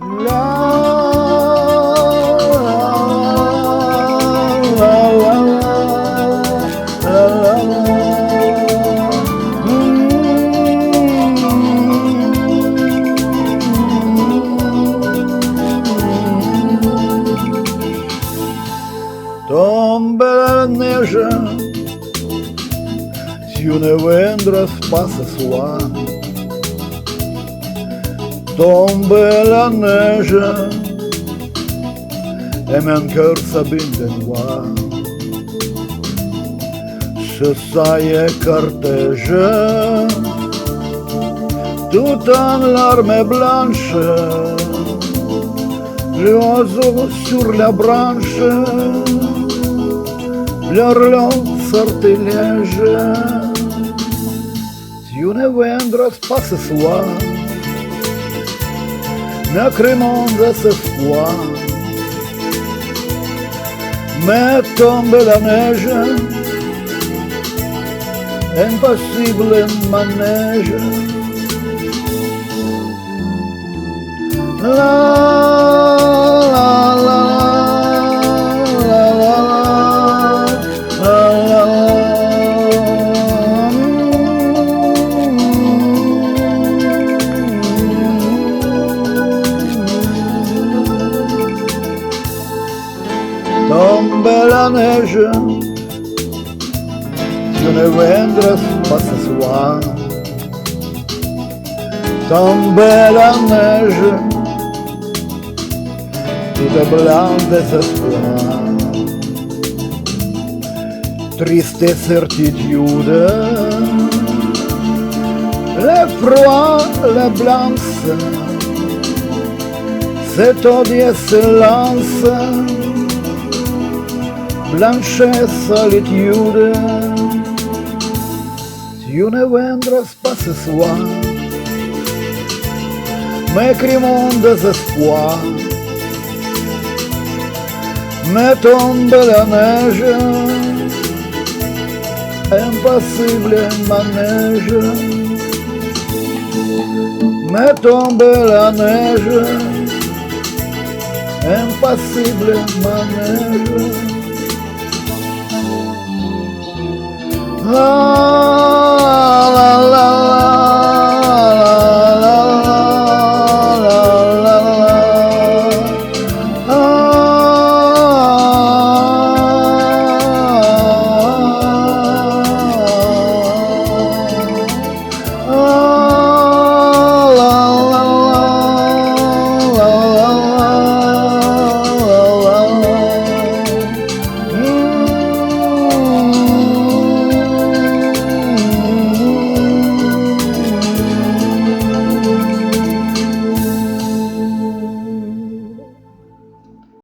La la la la la Tombe la neige si une vendras passa sua. Tombe la neige et mon cœur s'abîme de noir. Ce saille cortège tout en larmes blanches, l'oiseau sur la branche, leur long sortilège. Si une vendras passe soir, notre monde s'espoir, mais tombe la neige, impossible manège. La la la la la la Tombe la neige, je ne vendras pas ce soir. Tombe la neige, tout est blanc désespoir. Triste certitude, le froid, le blanc, cet odieux silence, blanche solitude. Tu ne vendras pas ce soir, m'écrit mon désespoir, me tombe la neige, impossible manège, me tombe la neige, impossible manège. La la la